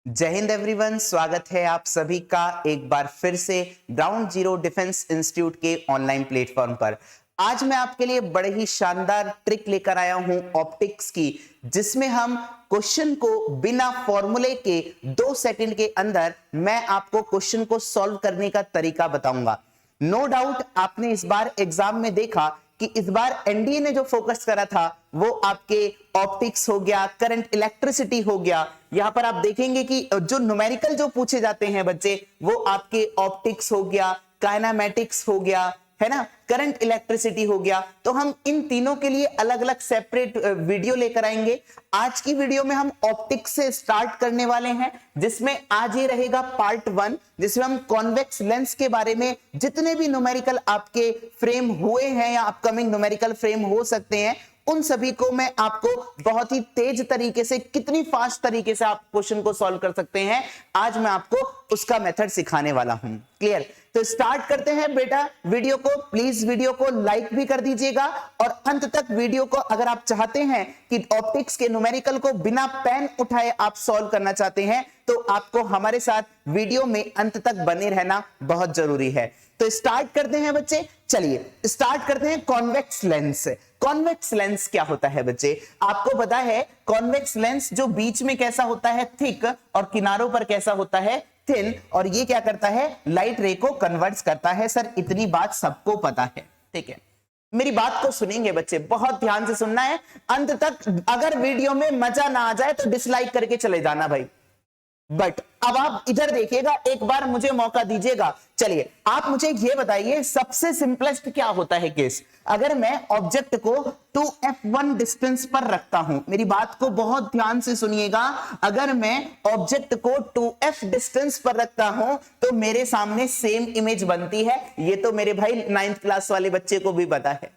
जय हिंद एवरीवन, स्वागत है आप सभी का एक बार फिर से ग्राउंड जीरो डिफेंस इंस्टीट्यूट के ऑनलाइन प्लेटफॉर्म पर। आज मैं आपके लिए बड़े ही शानदार ट्रिक लेकर आया हूं ऑप्टिक्स की, जिसमें हम क्वेश्चन को बिना फॉर्मूले के 2 सेकंड के अंदर मैं आपको क्वेश्चन को सॉल्व करने का तरीका बताऊंगा। नो डाउट आपने इस बार एग्जाम में देखा कि इस बार एनडीए ने जो फोकस करा था वो आपके ऑप्टिक्स हो गया, करंट इलेक्ट्रिसिटी हो गया। यहां पर आप देखेंगे कि जो न्यूमेरिकल जो पूछे जाते हैं बच्चे, वो आपके ऑप्टिक्स हो गया, काइनेमैटिक्स हो गया, है ना, करंट इलेक्ट्रिसिटी हो गया। तो हम इन तीनों के लिए अलग अलग सेपरेट वीडियो लेकर आएंगे। आज की वीडियो में हम ऑप्टिक्स से स्टार्ट करने वाले हैं, जिसमें आज ये रहेगा पार्ट 1, जिसमें हम कॉन्वेक्स लेंस के बारे में जितने भी न्यूमेरिकल आपके फ्रेम हुए हैं या अपकमिंग न्यूमेरिकल फ्रेम हो सकते हैं, उन सभी को मैं आपको बहुत ही तेज तरीके से, कितनी फास्ट तरीके से आप क्वेश्चन को सॉल्व कर सकते हैं, आज मैं आपको उसका मेथड सिखाने वाला हूं। क्लियर? तो स्टार्ट करते हैं बेटा वीडियो को। प्लीज वीडियो को लाइक भी कर दीजिएगा और अंत तक वीडियो को, अगर आप चाहते हैं कि ऑप्टिक्स के न्यूमेरिकल को बिना पेन उठाए आप सॉल्व करना चाहते हैं, तो आपको हमारे साथ वीडियो में अंत तक बने रहना बहुत जरूरी है। तो स्टार्ट करते हैं बच्चे। चलिए स्टार्ट करते हैं कॉन्वेक्स लेंस से। कॉन्वेक्स लेंस क्या होता है बच्चे? आपको पता है कॉन्वेक्स लेंस जो बीच में कैसा होता है, थिक, और किनारों पर कैसा होता है, थिन, और ये क्या करता है, लाइट रे को कन्वर्ट्स करता है। सर इतनी बात सबको पता है, ठीक है। मेरी बात को सुनेंगे बच्चे, बहुत ध्यान से सुनना है अंत तक। अगर वीडियो में मजा ना आ जाए तो डिसलाइक करके चले जाना भाई। बट अब आप इधर देखिएगा, एक बार मुझे मौका दीजिएगा। चलिए आप मुझे ये बताइए, सबसे सिंपलेस्ट क्या होता है केस? अगर मैं ऑब्जेक्ट को 2f1 डिस्टेंस पर रखता हूं, मेरी बात को बहुत ध्यान से सुनिएगा। अगर मैं ऑब्जेक्ट को 2f डिस्टेंस पर रखता हूं तो मेरे सामने सेम इमेज बनती है। ये तो मेरे भाई 9th क्लास वाले बच्चे को भी पता है।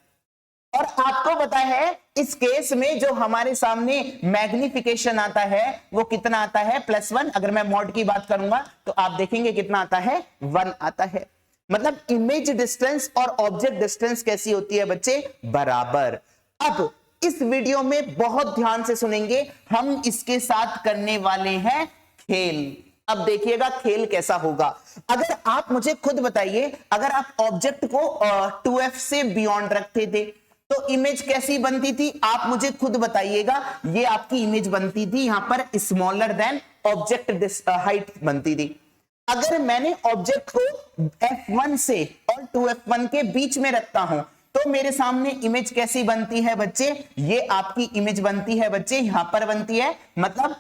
और आपको पता है इस केस में जो हमारे सामने मैग्निफिकेशन आता है वो कितना आता है, +1। अगर मैं मॉड की बात करूंगा तो आप देखेंगे कितना आता है, 1 आता है। मतलब इमेज डिस्टेंस और ऑब्जेक्ट डिस्टेंस कैसी होती है बच्चे, बराबर। अब इस वीडियो में बहुत ध्यान से सुनेंगे, हम इसके साथ करने वाले हैं खेल। अब देखिएगा खेल कैसा होगा। अगर आप मुझे खुद बताइए, अगर आप ऑब्जेक्ट को 2f से बियॉन्ड रखते थे तो इमेज कैसी बनती थी, आप मुझे खुद बताइएगा। ये आपकी इमेज बनती थी यहां पर स्मॉलर देन ऑब्जेक्ट हाइट बनती थी। अगर मैंने ऑब्जेक्ट को f1 से और 2f1 के बीच में रखता हूं तो मेरे सामने इमेज कैसी बनती है बच्चे, ये आपकी इमेज बनती है बच्चे, यहां पर बनती है, मतलब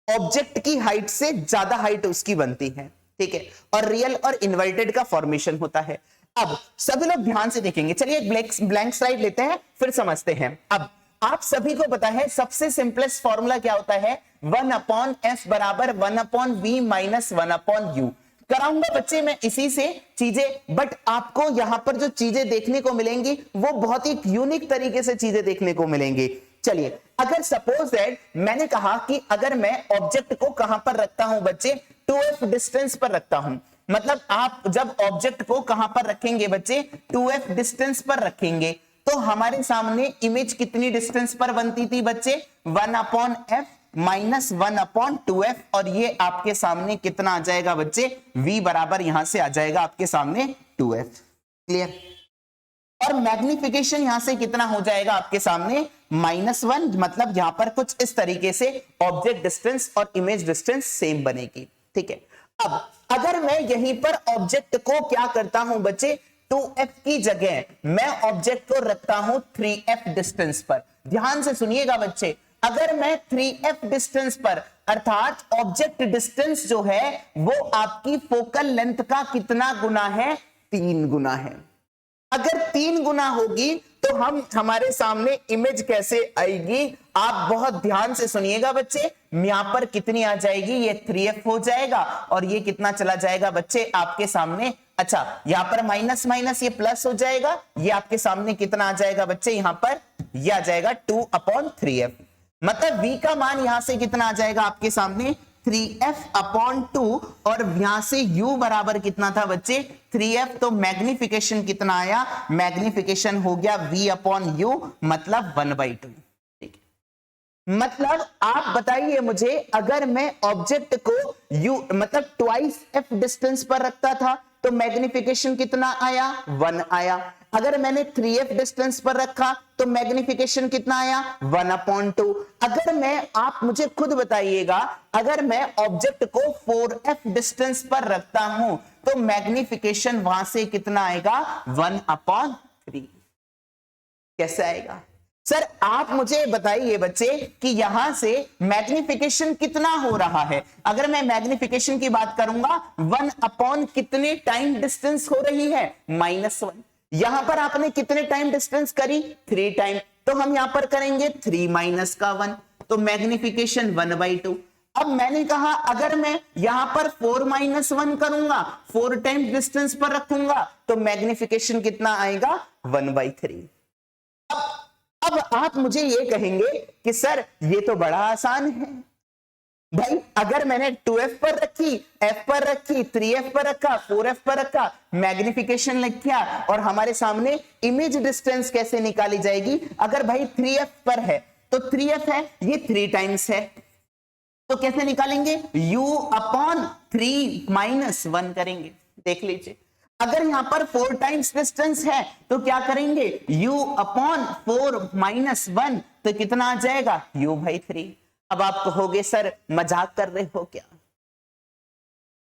ऑब्जेक्ट की हाइट से ज्यादा हाइट उसकी बनती है, ठीक है। और रियल और इन्वर्टेड का फॉर्मेशन होता है। अब सभी लोग ध्यान से देखेंगे। चलिए एक ब्लैंक स्लाइड लेते हैं, फिर समझते हैं। अब आप सभी को पता है सबसे सिंपलेस्ट फॉर्मूला क्या होता है, 1/f बराबर 1/v माइनस 1/u। कराऊंगा बच्चे मैं इसी से चीजें, बट आपको यहां पर जो चीजें देखने को मिलेंगी वो बहुत ही यूनिक तरीके से चीजें देखने को मिलेंगी। चलिए अगर सपोज दैट मैंने कहा कि अगर मैं ऑब्जेक्ट को कहां पर रखता हूं बच्चे, 2f डिस्टेंस पर रखता हूं, मतलब आप जब ऑब्जेक्ट को कहां पर रखेंगे बच्चे, 2f डिस्टेंस पर रखेंगे, तो हमारे सामने इमेज कितनी डिस्टेंस पर बनती थी बच्चे, 1/f माइनस 1/2f, और ये आपके सामने कितना आ जाएगा बच्चे, v बराबर यहां से आ जाएगा आपके सामने 2f। क्लियर? और मैग्निफिकेशन यहां से कितना हो जाएगा आपके सामने, -1, मतलब यहां पर कुछ इस तरीके से ऑब्जेक्ट डिस्टेंस और इमेज डिस्टेंस सेम बनेगी, ठीक है। अब अगर मैं यहीं पर ऑब्जेक्ट को क्या करता हूं बच्चे, 2f की जगह मैं ऑब्जेक्ट को रखता हूं 3f डिस्टेंस पर। ध्यान से सुनिएगा बच्चे, अगर मैं 3f डिस्टेंस पर, अर्थात ऑब्जेक्ट डिस्टेंस जो है वो आपकी फोकल लेंथ का कितना गुना है, 3 गुना है। अगर 3 गुना होगी तो हम हमारे सामने इमेज कैसे आएगी, आप बहुत ध्यान से सुनिएगा बच्चे। यहां पर कितनी आ जाएगी, ये 3f हो जाएगा, और ये कितना चला जाएगा बच्चे आपके सामने, अच्छा यहां पर माइनस माइनस ये प्लस हो जाएगा, ये आपके सामने कितना आ जाएगा बच्चे, यहां पर यह आ जाएगा 2/3f। मतलब v का मान यहां से कितना आ जाएगा आपके सामने, 3f/2, और यहां से u बराबर कितना था बच्चे, 3f। तो मैग्निफिकेशन कितना आया, मैग्निफिकेशन हो गया v/u, मतलब 1/2। ठीक है, मतलब आप बताइए मुझे, अगर मैं ऑब्जेक्ट को यू मतलब ट्वाइस एफ डिस्टेंस पर रखता था तो मैग्निफिकेशन कितना आया? 1 आया। अगर मैंने 3f डिस्टेंस पर रखा तो मैग्निफिकेशन कितना आया? 1/2। अगर मैं, आप मुझे खुद बताइएगा, अगर मैं ऑब्जेक्ट को 4f डिस्टेंस पर रखता हूं तो मैग्निफिकेशन वहां से कितना आएगा? 1/3। कैसे आएगा सर? आप मुझे बताइए बच्चे कि यहां से मैग्निफिकेशन कितना हो रहा है। अगर मैं मैग्निफिकेशन की बात करूंगा, 1 कितने टाइम डिस्टेंस हो रही है? -1। यहां पर आपने कितने टाइम डिस्टेंस करी? 3 टाइम। तो हम यहां पर करेंगे 3 माइनस का 1, तो मैग्निफिकेशन 1/2। अब मैंने कहा अगर मैं यहां पर 4 - 1 करूंगा, 4 टाइम डिस्टेंस पर रखूंगा तो मैग्निफिकेशन कितना आएगा? 1/3। अब आप मुझे ये कहेंगे कि सर ये तो बड़ा आसान है भाई, अगर मैंने 2f पर रखी, f पर रखी, 3f पर रखा, 4f पर रखा, मैग्निफिकेशन लिख किया, और हमारे सामने इमेज डिस्टेंस कैसे निकाली जाएगी? अगर भाई 3f पर है तो 3f है, ये 3 टाइम्स है, तो कैसे निकालेंगे? u/3 - 1 करेंगे। देख लीजिए, अगर यहां पर 4 टाइम्स डिस्टेंस है तो क्या करेंगे? u/4 - 1, तो कितना आ जाएगा? u/3। अब आप कहोगे सर मजाक कर रहे हो क्या?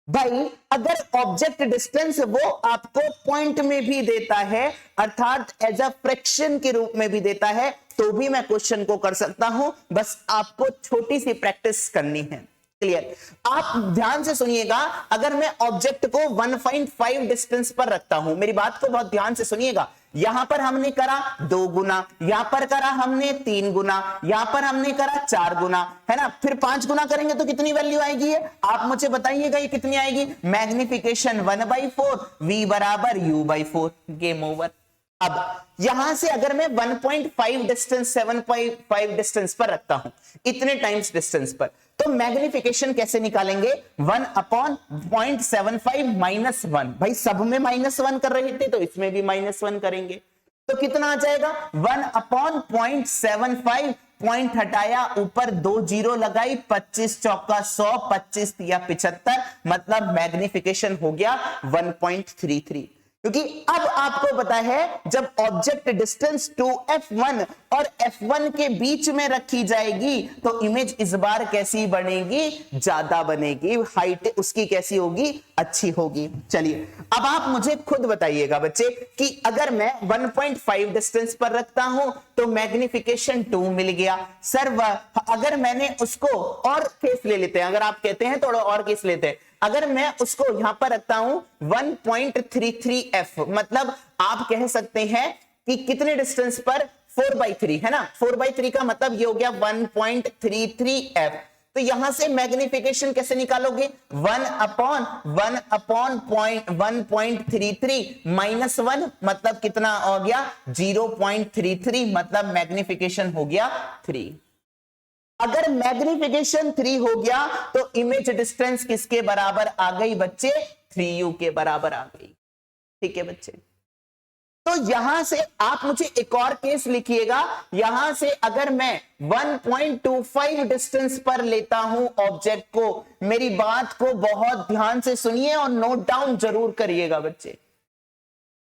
भाई अगर ऑब्जेक्ट डिस्टेंस वो आपको पॉइंट में भी देता है, अर्थात एज अ फ्रैक्शन के रूप में भी देता है, तो भी मैं क्वेश्चन को कर सकता हूं। बस आपको छोटी सी प्रैक्टिस करनी है। क्लियर? आप ध्यान से सुनिएगा, अगर मैं ऑब्जेक्ट को 1.5 डिस्टेंस पर रखता हूं, मेरी बात को बहुत ध्यान से सुनिएगा, यहां पर हमने करा 2 गुना, यहां पर करा हमने 3 गुना, यहां पर हमने करा 4 गुना, है ना? फिर 5 गुना करेंगे तो कितनी वैल्यू आएगी? ये आप मुझे बताइएगा, ये कितनी आएगी? मैग्निफिकेशन 1/4, v बराबर u/4। Game over. अब यहां से अगर मैं 1.5 डिस्टेंस 7.5 डिस्टेंस पर रखता हूं, इतने टाइम्स डिस्टेंस पर, तो मैग्निफिकेशन कैसे निकालेंगे? 1/0.75 - 1। भाई सब में -1 कर रहे थे तो इसमें भी -1 करेंगे, तो कितना आ जाएगा? 1/0.75, पॉइंट हटाया, ऊपर 2 जीरो लगाई, 25 चौका 100, 25 या 75, मतलब मैग्निफिकेशन हो गया 1.33। क्योंकि अब आपको पता है जब ऑब्जेक्ट डिस्टेंस 2f1 और f1 के बीच में रखी जाएगी तो इमेज इस बार कैसी बनेगी? ज्यादा बनेगी, हाइट उसकी कैसी होगी? अच्छी होगी। चलिए अब आप मुझे खुद बताइएगा बच्चे कि अगर मैं 1.5 डिस्टेंस पर रखता हूं तो मैग्निफिकेशन 2 मिल गया। सर अगर मैंने उसको और केस ले लेते हैं, अगर आप कहते हैं थोड़ा और केस लेते हैं, अगर मैं उसको यहां पर रखता हूं 1.33f, मतलब आप कह सकते हैं कि कितने डिस्टेंस पर? 4/3, है ना? 4/3 का मतलब ये हो गया 1.33f। तो यहां से मैग्निफिकेशन कैसे निकालोगे? 1/1.33 - 1, मतलब कितना हो गया? 0.33, मतलब मैग्निफिकेशन हो गया 3। अगर मैग्निफिकेशन 3 हो गया तो इमेज डिस्टेंस किसके बराबर आ गई बच्चे? 3u के बराबर आ गई। ठीक है बच्चे, तो यहां से आप मुझे एक और केस लिखिएगा। यहां से अगर मैं 1.25 डिस्टेंस पर लेता हूं ऑब्जेक्ट को, मेरी बात को बहुत ध्यान से सुनिए और नोट डाउन जरूर करिएगा बच्चे।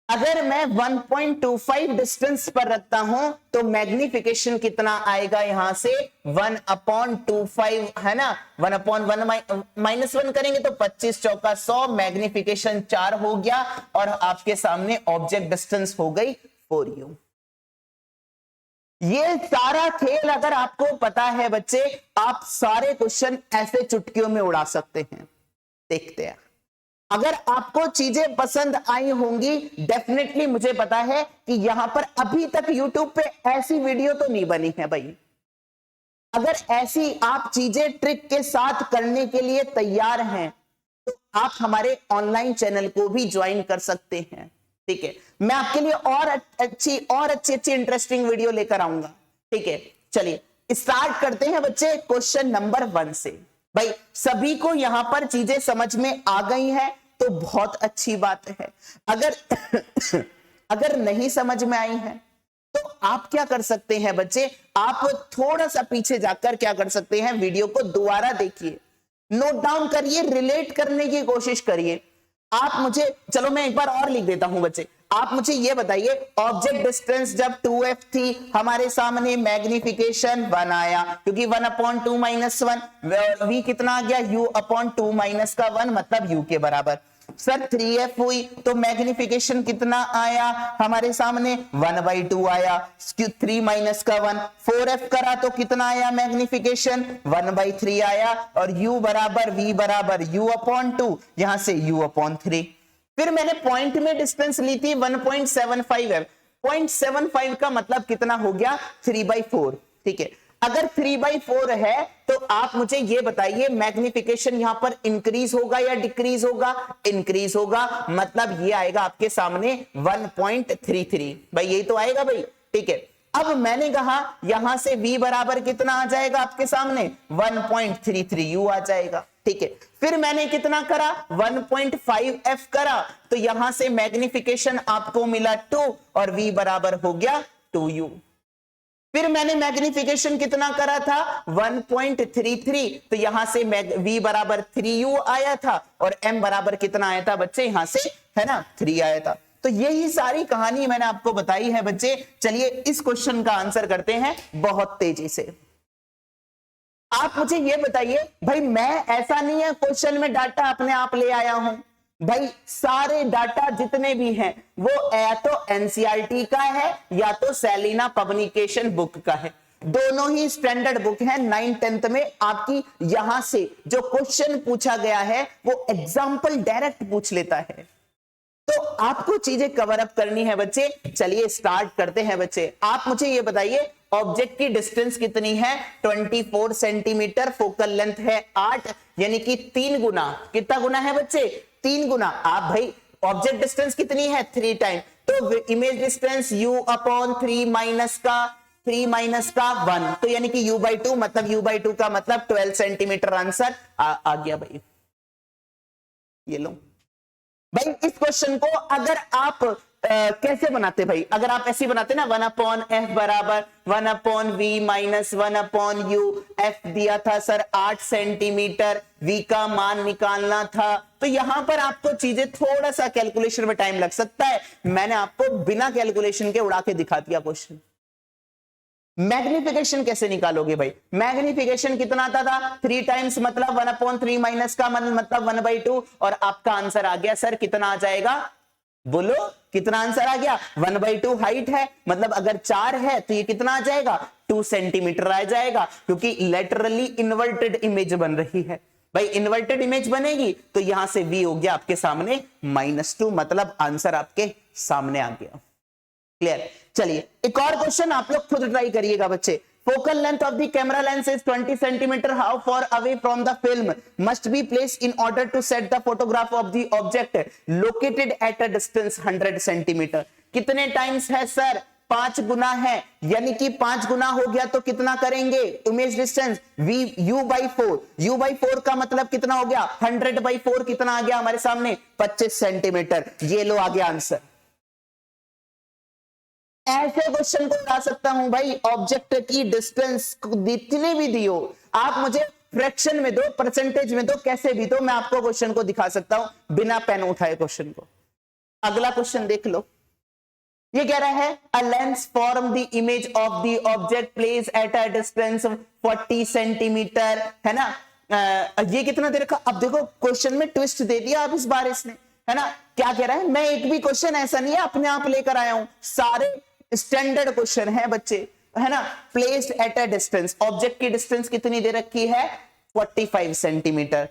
अगर मैं 1.25 डिस्टेंस पर रखता हूं तो मैग्निफिकेशन कितना आएगा? यहां से 1/25, है ना? 1/1 - 1 करेंगे तो 25 चौका 100, मैग्निफिकेशन 4 हो गया और आपके सामने ऑब्जेक्ट डिस्टेंस हो गई 4u। ये सारा खेल अगर आपको पता है बच्चे, आप सारे क्वेश्चन ऐसे चुटकियों में उड़ा सकते हैं। देखते हैं, अगर आपको चीजें पसंद आई होंगी, डेफिनेटली मुझे पता है कि यहां पर अभी तक YouTube पे ऐसी वीडियो तो नहीं बनी है भाई। अगर ऐसी आप चीजें ट्रिक के साथ करने के लिए तैयार हैं तो आप हमारे ऑनलाइन चैनल को भी ज्वाइन कर सकते हैं। ठीक है, मैं आपके लिए और अच्छी इंटरेस्टिंग वीडियो लेकर आऊंगा। ठीक है, चलिए स्टार्ट करते हैं बच्चे क्वेश्चन नंबर 1 से। भाई सभी को यहां पर चीजें समझ में आ गई हैं तो बहुत अच्छी बात है। अगर अगर नहीं समझ में आई है तो आप क्या कर सकते हैं बच्चे, आप थोड़ा सा पीछे जाकर क्या कर सकते हैं, वीडियो को दोबारा देखिए, नोट डाउन करिए, रिलेट करने की कोशिश करिए। आप मुझे, चलो मैं एक बार और लिख देता हूं बच्चे, आप मुझे ये बताइए, ऑब्जेक्ट डिस्टेंस जब 2f थी हमारे सामने, मैग्निफिकेशन 1 आया क्योंकि 1/2 माइनस 1, v कितना आ गया, u/2 माइनस का 1 मतलब u के बराबर। सर 3f हुई तो मैग्निफिकेशन कितना आया हमारे सामने, 1/2 आया, 3 माइनस का 1, 4f करा तो कितना आया मैग्निफिकेशन, 1/3 आया, और u बराबर v बराबर u/2, यहां से u/3। फिर मैंने पॉइंट में डिस्टेंस ली थी 1.75f, 0.75 का मतलब कितना हो गया, 3/4, ठीक है। अगर 3/4 है तो आप मुझे ये बताइए मैग्निफिकेशन यहां पर इंक्रीज होगा या डिक्रीज होगा, इंक्रीज होगा, मतलब ये आएगा आपके सामने 1.33, भाई यही तो आएगा भाई, ठीक है। अब मैंने कहा यहां से v बराबर कितना आ जाएगा आपके सामने, 1.33 u आ जाएगा, ठीक है। फिर मैंने कितना करा, 1.5f करा, तो यहां से मैग्निफिकेशन आपको मिला 2 और v बराबर हो गया 2u। फिर मैंने मैग्निफिकेशन कितना करा था, 1.33, तो यहां से v बराबर 3u आया था, और m बराबर कितना आया था बच्चे, यहां से है ना 3 आया था। तो यही सारी कहानी मैंने आपको बताई है बच्चे। चलिए इस क्वेश्चन का आंसर करते हैं बहुत तेजी से। आप मुझे ये बताइए भाई, मैं ऐसा नहीं है क्वेश्चन में डाटा अपने आप ले आया हूं भाई, सारे डाटा जितने भी हैं वो या तो एनसीईआरटी का है या तो सेलिना पब्लिकेशन बुक का है, दोनों ही स्टैंडर्ड बुक है। 9th 10th में आपकी यहां से जो क्वेश्चन पूछा गया है वो एग्जाम्पल डायरेक्ट पूछ लेता है, तो आपको चीजें कवर अप करनी है बच्चे। चलिए स्टार्ट करते हैं बच्चे। आप मुझे ये बताइए ऑब्जेक्ट की डिस्टेंस कितनी है, 24 सेंटीमीटर, फोकल लेंथ है 8, यानी कि 3 गुना, कितना गुना है बच्चे, 3 गुना। आप भाई ऑब्जेक्ट डिस्टेंस कितनी है, 3 टाइम, तो इमेज डिस्टेंस u/3 माइनस का 1, तो यानी कि u/2, मतलब u/2 का मतलब 12 सेंटीमीटर आंसर आ गया भाई। ये लो भाई, इस क्वेश्चन को अगर आप कैसे बनाते भाई, अगर आप ऐसे बनाते ना, 1/f बराबर 1/v माइनस 1/u, f दिया था सर 8 सेंटीमीटर, v का मान निकालना था, तो यहां पर आपको चीजें थोड़ा सा कैलकुलेशन में टाइम लग सकता है। मैंने आपको बिना कैलकुलेशन के उड़ा के दिखा दिया क्वेश्चन। मैग्निफिकेशन कैसे निकालोगे भाई, मैग्निफिकेशन कितना आता था, 3 टाइम्स, मतलब 1/3 माइनस का मतलब 1/2, और आपका आंसर आ गया सर कितना आ जाएगा, बोलो कितना आंसर आ गया, 1/2 हाइट है, मतलब अगर 4 है तो ये कितना आ जाएगा, 2 सेंटीमीटर आ जाएगा, क्योंकि लेटरली इन्वर्टेड इमेज बन रही है भाई। इन्वर्टेड इमेज बनेगी तो यहां से v हो गया आपके सामने -2, मतलब आंसर आपके सामने आ गया। क्लियर। चलिए एक और क्वेश्चन आप लोग खुद ट्राई करिएगा बच्चे। Focal length of the camera lens is 20 centimetre, how far away from the film must be placed in order to set the photograph of the object located at a distance 100 centimetre. कितने times है sir, 5 गुना है, यानी कि 5 गुना हो गया तो कितना करेंगे, इमेज डिस्टेंस u/4, u/4 का मतलब कितना हो गया, 100/4 कितना आ गया हमारे सामने, 25 सेंटीमीटर। ये लो आ गया आंसर। ऐसे क्वेश्चन को उठा सकता हूं भाई, ऑब्जेक्ट की डिस्टेंस जितनी भी दी हो, आप मुझे फ्रैक्शन में दो, परसेंटेज में दो, कैसे भी दो, मैं आपको क्वेश्चन को दिखा सकता हूं बिना पेन उठाए क्वेश्चन को। अगला क्वेश्चन देख लो, ये कह रहा है a lens form the image of the object place at a distance 40 centimetre, है ना। ये कितना दे रखा, अब देखो क्वेश्चन में ट्विस्ट दे दिया अब इस बार इसने, है ना। क्या कह रहा है, मैं एक भी क्वेश्चन ऐसा नहीं है अपने आप लेकर आया हूं, सारे स्टैंडर्ड क्वेश्चन है बच्चे, है ना। Placed at a distance, object की डिस्टेंस कितनी दे रखी है, 45 centimetre.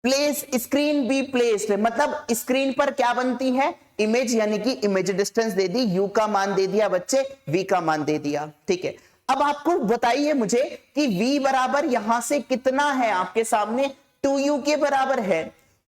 Place screen be placed, मतलब स्क्रीन पर क्या बनती है, इमेज, यानी कि इमेज डिस्टेंस दे दी, u का मान दे दिया बच्चे, v का मान दे दिया, ठीक है। अब आपको बताइए मुझे कि v बराबर यहां से कितना है आपके सामने, 2u के बराबर है।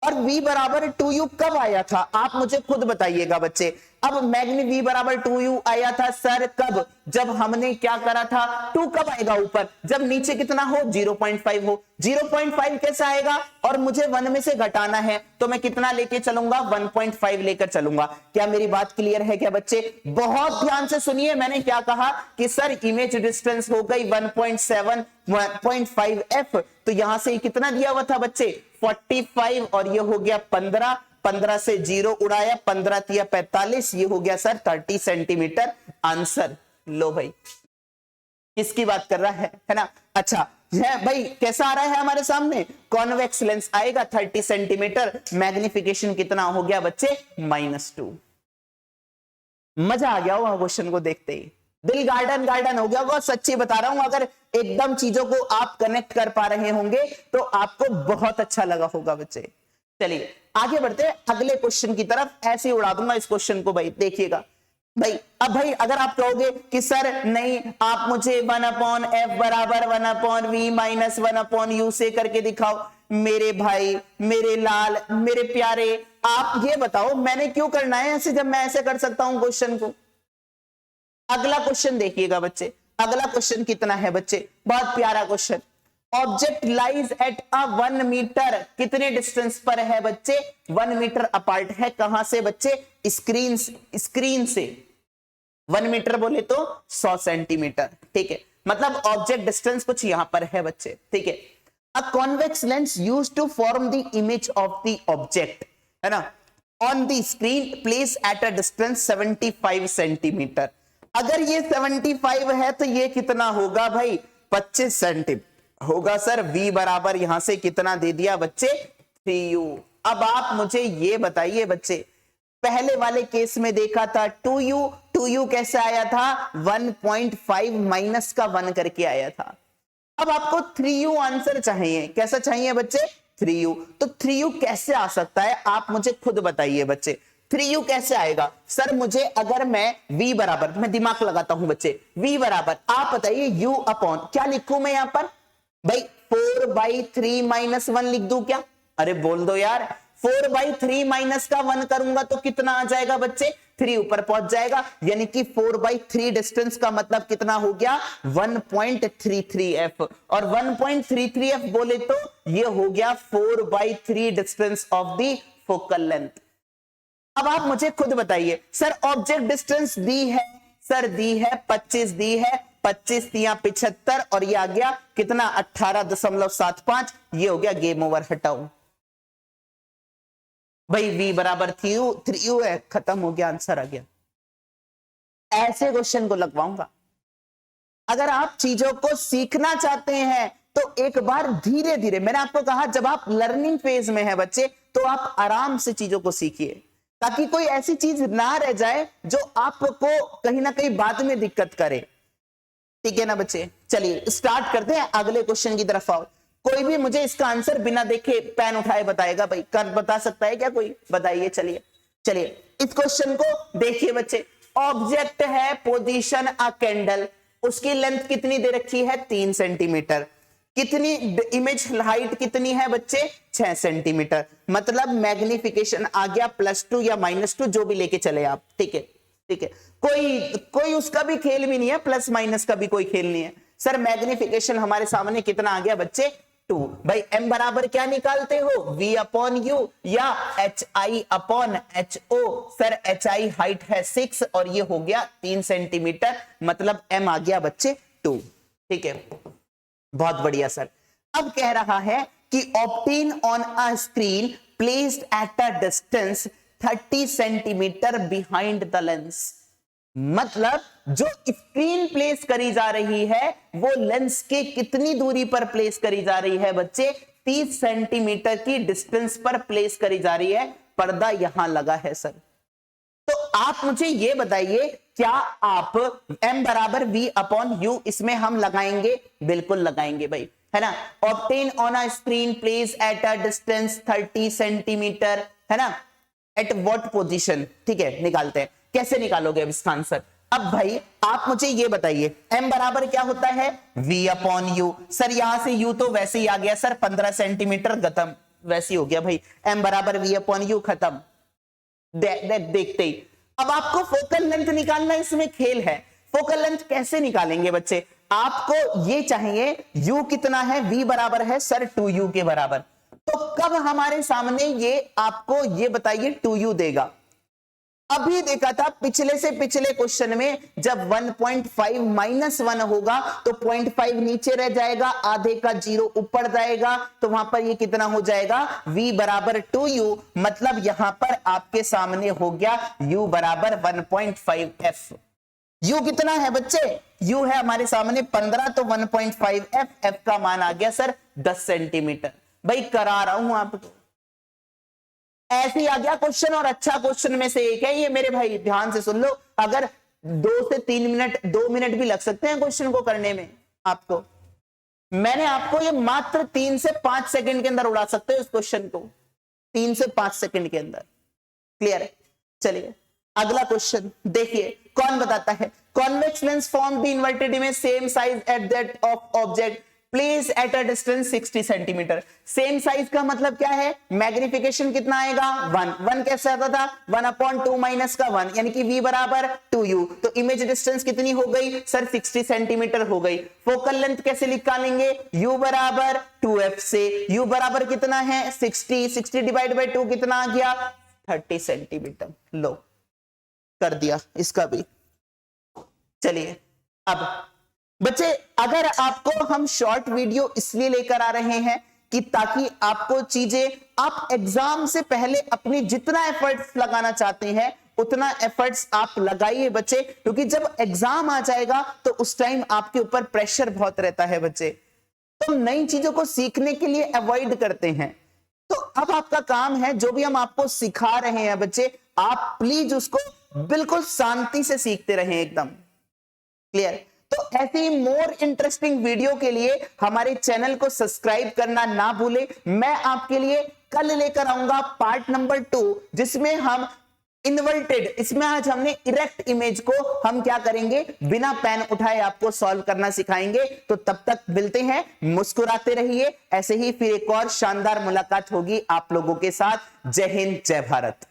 और v बराबर 2u कब आया था, आप मुझे खुद बताइएगा बच्चे। अब मैग्नी v बराबर 2u आया था सर कब, जब हमने क्या करा था, 2 कब आएगा ऊपर, जब नीचे कितना हो 0.5 हो। 0.5 कैसे आएगा, और मुझे 1 में से घटाना है तो मैं कितना लेके चलूंगा, 1.5 लेकर चलूंगा। क्या मेरी बात क्लियर है क्या बच्चे? बहुत ध्यान से सुनिए, मैंने क्या कहा कि सर इमेज डिस्टेंस हो गई 1.7 1.5 f, तो यहां से कितना दिया हुआ था बच्चे 45, और ये हो गया 15, 15 से 0 उड़ाया, 15 तिया 45, ये हो गया सर 30 सेंटीमीटर आंसर। लो भाई, किसकी बात कर रहा है ना? अच्छा है भाई, कैसा आ रहा है हमारे सामने, कॉन्वेक्स लेंस आएगा 30 सेंटीमीटर, मैग्निफिकेशन कितना हो गया बच्चे -2। मजा आ गया होगा क्वेश्चन को देखते ही, दिल गार्डन गार्डन हो गया होगा, सच्ची बता रहा हूं। अगर एकदम चीजों को आप कनेक्ट कर पा रहे होंगे तो आपको बहुत अच्छा लगा होगा बच्चे। चलिए आगे बढ़ते हैं अगले क्वेश्चन की तरफ, ऐसे ही उड़ा दूंगा इस क्वेश्चन को भाई, देखिएगा भाई। अब भाई अगर आप कहोगे कि सर नहीं, आप मुझे 1/f बराबर 1/v माइनस 1/u से करके दिखाओ, मेरे भाई, मेरे लाल, मेरे प्यारे, आप ये बताओ मैंने क्यों करना है ऐसे, जब मैं ऐसे कर सकता हूं क्वेश्चन को। अगला क्वेश्चन देखिएगा बच्चे, अगला क्वेश्चन कितना है बच्चे, बहुत प्यारा question. Object lies at a 1 metre, कितने डिस्टेंस पर है बच्चे, 1 मीटर अपार्ट है, कहां से बच्चे, स्क्रीन से। 1 मीटर बोले तो 100 सेंटीमीटर, ठीक है, मतलब ऑब्जेक्ट डिस्टेंस कुछ यहां पर है बच्चे, ठीक है। A convex lens used to form the image of the object, है ना, on the screen place at a distance 75 centimetre. अगर ये 75 है तो ये कितना होगा भाई, 25 सेंटीमीटर होगा सर। v बराबर यहां से कितना दे दिया बच्चे, 3u। अब आप मुझे ये बताइए बच्चे, पहले वाले केस में देखा था 2u कैसे आया था, 1.5 माइनस का 1 करके आया था। अब आपको 3u आंसर चाहिए, कैसा चाहिए बच्चे, 3u। तो 3u कैसे आ सकता है, आप मुझे खुद बताइए बच्चे, 3u कैसे आएगा सर। मुझे अगर मैं v बराबर, मैं दिमाग लगाता हूं बच्चे, v बराबर आप बताइए u अपॉन क्या लिखूं मैं यहां पर भाई, 4/3 माइनस 1 लिख दूं क्या, अरे बोल दो यार। 4/3 माइनस का 1 करूंगा तो कितना आ जाएगा बच्चे, 3 ऊपर पहुंच जाएगा, यानी कि 4/3 डिस्टेंस का मतलब कितना हो गया, 1.33f, और 1.33f बोले तो ये हो गया 4/3 distance of the focal length. अब आप मुझे खुद बताइए सर, ऑब्जेक्ट डिस्टेंस दी है सर, दी है 25, दी है 25 तिया 75, और ये आ गया कितना 18.75, ये हो गया गेम ओवर, हटाओ भाई। v बराबर 3u है, खत्म हो गया, आंसर आ गया। ऐसे क्वेश्चन को लगवाऊंगा। अगर आप चीजों को सीखना चाहते हैं तो एक बार धीरे धीरे, मैंने आपको कहा जब आप लर्निंग फेज में है बच्चे तो आप आराम से चीजों को सीखिए, ताकि कोई ऐसी चीज ना रह जाए जो आपको कहीं ना कहीं बाद में दिक्कत करे, ठीक है ना बच्चे। चलिए स्टार्ट करते हैं, अगले क्वेश्चन की तरफ आओ। कोई भी मुझे इसका आंसर बिना देखे पेन उठाए बताएगा भाई, कर बता सकता है क्या कोई, बताइए। चलिए इस क्वेश्चन को देखिए बच्चे, ऑब्जेक्ट है पोजीशन अ कैंडल, उसकी लेंथ कितनी दे रखी है 3 सेंटीमीटर, कितनी इमेज हाइट कितनी है बच्चे 6 सेंटीमीटर, मतलब मैग्निफिकेशन आ गया +2 या -2 जो भी लेके चले आप, ठीक है, ठीक है। कोई उसका भी खेल भी नहीं है, प्लस माइनस का भी कोई खेल नहीं है सर। मैग्निफिकेशन हमारे सामने कितना आ गया बच्चे 2, भाई m बराबर क्या निकालते हो, v अपॉन u या hi upon ho। Sir hi height है 6 और ये हो गया 3 सेंटीमीटर, मतलब m आ गया बच्चे 2, ठीक है, बहुत बढ़िया सर। अब कह रहा है कि obtain on a screen placed at a distance 30 centimetre behind the lens, मतलब जो स्क्रीन प्लेस करी जा रही है वो लेंस के कितनी दूरी पर प्लेस करी जा रही है बच्चे, 30 सेंटीमीटर की डिस्टेंस पर प्लेस करी जा रही है। पर्दा यहां लगा है सर, तो आप मुझे ये बताइए, क्या आप m बराबर v अपॉन u इसमें हम लगाएंगे, बिल्कुल लगाएंगे भाई, है ना। Obtain on a screen place at a distance 30 centimetre, है ना, एट व्हाट पोजीशन, ठीक है, निकालते हैं। कैसे निकालोगे अब इसका आंसर। अब भाई आप मुझे ये बताइए, m बराबर क्या होता है v अपॉन u। सर यहां से u तो वैसे ही आ गया सर 15 सेंटीमीटर, गतम, वैसे ही हो गया भाई, m बराबर v अपॉन u, खत्म। देखते ही अब आपको फोकल लेंथ निकालना, इसमें खेल है। फोकल लेंथ कैसे निकालेंगे बच्चे, आपको ये चाहिए u कितना है, v बराबर है सर 2u के बराबर। तो कब हमारे सामने ये आपको ये बताइए 2u देगा, अभी देखा था पिछले से पिछले क्वेश्चन में, जब 1.5 माइनस 1 होगा तो 0.5 नीचे रह जाएगा, आधे का 0 ऊपर जाएगा, तो वहां पर ये कितना हो जाएगा, v बराबर 2u, मतलब यहां पर आपके सामने हो गया u बराबर 1.5f। u कितना है बच्चे, u है हमारे सामने 15, तो 1.5f, f का मान आ गया सर 10 सेंटीमीटर। भाई करा रहा हूं आपको, ऐसे ही आ गया क्वेश्चन, और अच्छा क्वेश्चन में से एक है ये मेरे भाई, ध्यान से सुन लो। अगर 2 से 3 मिनट, 2 मिनट भी लग सकते हैं क्वेश्चन को करने में आपको, मैंने आपको ये मात्र 3 से 5 सेकंड के अंदर उड़ा सकते हो इस क्वेश्चन को, 3 से 5 सेकंड के अंदर। क्लियर है? चलिए अगला क्वेश्चन देखिए, कौन बताता है, convex lens form the inverted image same size at that of object place at a distance 60 centimetre. Same size का मतलब क्या है, मैग्निफिकेशन कितना आएगा 1 कैसे आता था 1/2 माइनस का 1, यानी कि v बराबर 2u, तो इमेज डिस्टेंस कितनी हो गई सर 60 सेंटीमीटर हो गई। फोकल लेंथ कैसे निकालेंगे, u बराबर 2f से, u बराबर कितना है 60 डिवाइड बाय 2 कितना आ गया 30 सेंटीमीटर। लो कर दिया इसका भी। चलिए अब बच्चे, अगर आपको हम शॉर्ट वीडियो इसलिए लेकर आ रहे हैं कि ताकि आपको चीजें, आप एग्जाम से पहले अपनी जितना एफर्ट्स लगाना चाहते हैं उतना एफर्ट्स आप लगाइए बच्चे, क्योंकि जब एग्जाम आ जाएगा तो उस टाइम आपके ऊपर प्रेशर बहुत रहता है बच्चे, तो नई चीजों को सीखने के लिए अवॉइड करते हैं। तो अब आपका काम है, जो भी हम आपको सिखा रहे हैं बच्चे, आप प्लीज उसको बिल्कुल शांति से सीखते रहें एकदम। क्लियर? तो ऐसे ही मोर इंटरेस्टिंग वीडियो के लिए हमारे चैनल को सब्सक्राइब करना ना भूलें। मैं आपके लिए कल लेकर आऊंगा पार्ट नंबर 2, जिसमें हम इन्वर्टेड, इसमें आज हमने इरेक्ट इमेज को हम क्या करेंगे, बिना पेन उठाए आपको सॉल्व करना सिखाएंगे। तो तब तक मिलते हैं, मुस्कुराते रहिए। ऐसे ही फिर एक और शानदार मुलाकात होगी आप लोगों के साथ। जय हिंद, जय भारत।